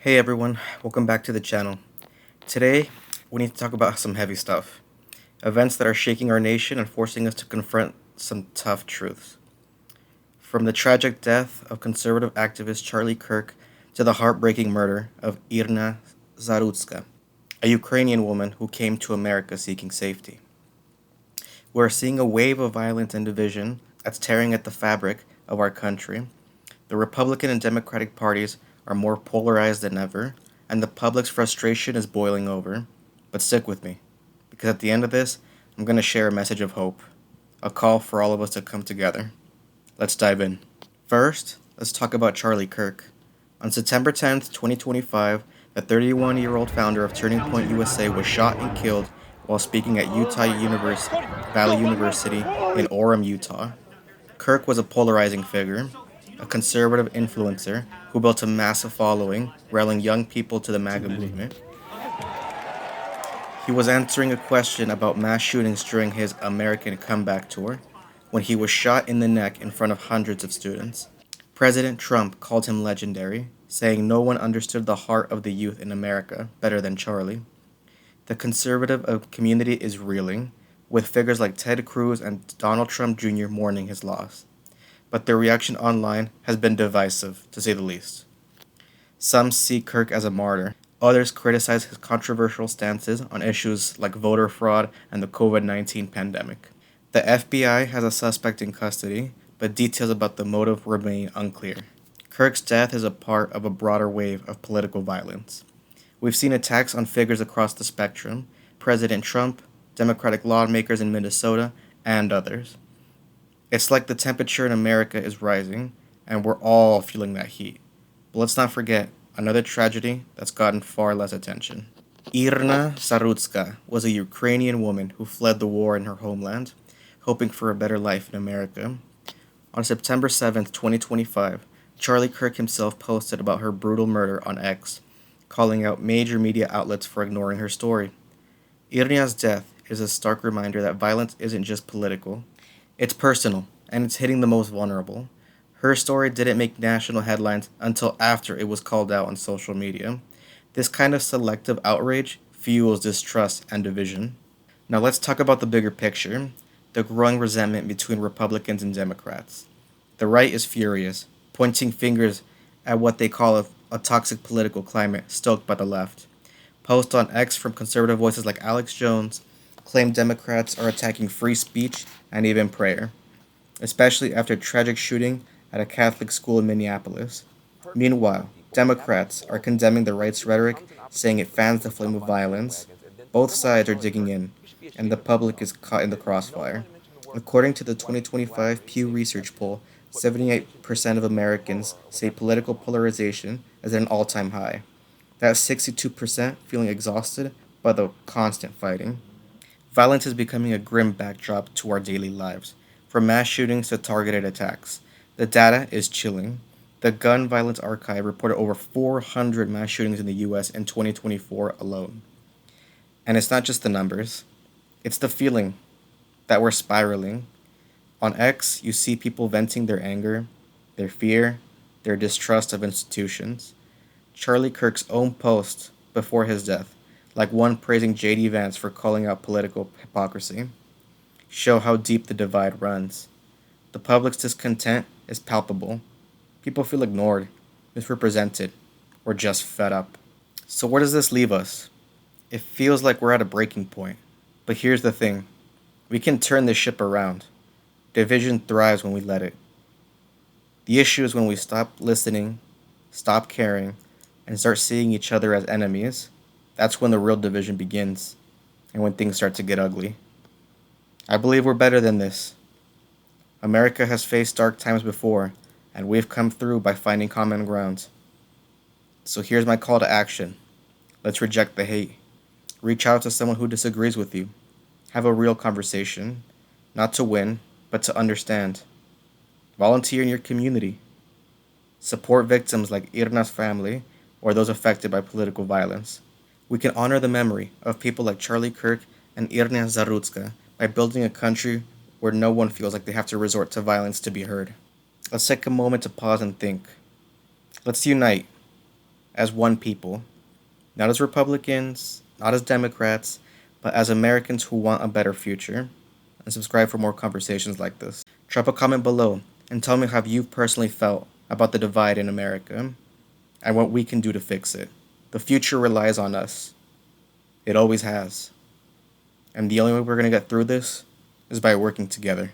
Hey everyone, welcome back to the channel. Today, we need to talk about some heavy stuff. Events that are shaking our nation and forcing us to confront some tough truths. From the tragic death of conservative activist Charlie Kirk to the heartbreaking murder of Irina Zarutska, a Ukrainian woman who came to America seeking safety. We're seeing a wave of violence and division that's tearing at the fabric of our country. The Republican and Democratic parties are more polarized than ever, and the public's frustration is boiling over. But stick with me, because at the end of this, I'm going to share a message of hope, a call for all of us to come together. Let's dive in. First, let's talk about Charlie Kirk. On September 10th, 2025, the 31-year-old founder of Turning Point USA was shot and killed while speaking at Valley University in Orem, Utah. Kirk was a polarizing figure, a conservative influencer who built a massive following, rallying young people to the MAGA movement. He was answering a question about mass shootings during his American Comeback tour when he was shot in the neck in front of hundreds of students. President Trump called him legendary, saying no one understood the heart of the youth in America better than Charlie. The conservative community is reeling, with figures like Ted Cruz and Donald Trump Jr. mourning his loss. But their reaction online has been divisive, to say the least. Some see Kirk as a martyr. Others criticize his controversial stances on issues like voter fraud and the COVID-19 pandemic. The FBI has a suspect in custody, but details about the motive remain unclear. Kirk's death is a part of a broader wave of political violence. We've seen attacks on figures across the spectrum: President Trump, Democratic lawmakers in Minnesota, and others. It's like the temperature in America is rising, and we're all feeling that heat. But let's not forget another tragedy that's gotten far less attention. Irina Zarutska was a Ukrainian woman who fled the war in her homeland, hoping for a better life in America. On September 7th, 2025, Charlie Kirk himself posted about her brutal murder on X, calling out major media outlets for ignoring her story. Irina's death is a stark reminder that violence isn't just political. It's personal, and it's hitting the most vulnerable. Her story didn't make national headlines until after it was called out on social media. This kind of selective outrage fuels distrust and division. Now let's talk about the bigger picture: the growing resentment between Republicans and Democrats. The right is furious, pointing fingers at what they call a toxic political climate stoked by the left. Posts on X from conservative voices like Alex Jones claim Democrats are attacking free speech and even prayer, especially after a tragic shooting at a Catholic school in Minneapolis. Meanwhile, Democrats are condemning the right's rhetoric, saying it fans the flame of violence. Both sides are digging in, and the public is caught in the crossfire. According to the 2025 Pew Research poll, 78% of Americans say political polarization is at an all-time high. That's 62% feeling exhausted by the constant fighting. Violence is becoming a grim backdrop to our daily lives, from mass shootings to targeted attacks. The data is chilling. The Gun Violence Archive reported over 400 mass shootings in the US in 2024 alone. And it's not just the numbers, it's the feeling that we're spiraling. On X, you see people venting their anger, their fear, their distrust of institutions. Charlie Kirk's own post before his death, like one praising J.D. Vance for calling out political hypocrisy, show how deep the divide runs. The public's discontent is palpable. People feel ignored, misrepresented, or just fed up. So where does this leave us? It feels like we're at a breaking point. But here's the thing: we can turn this ship around. Division thrives when we let it. The issue is when we stop listening, stop caring, and start seeing each other as enemies. That's when the real division begins, and when things start to get ugly. I believe we're better than this. America has faced dark times before, and we've come through by finding common ground. So here's my call to action. Let's reject the hate. Reach out to someone who disagrees with you. Have a real conversation, not to win, but to understand. Volunteer in your community. Support victims like Irna's family or those affected by political violence. We can honor the memory of people like Charlie Kirk and Irina Zarutska by building a country where no one feels like they have to resort to violence to be heard. Let's take a moment to pause and think. Let's unite as one people, not as Republicans, not as Democrats, but as Americans who want a better future. And subscribe for more conversations like this. Drop a comment below and tell me how you personally felt about the divide in America and what we can do to fix it. The future relies on us. It always has. And the only way we're going to get through this is by working together.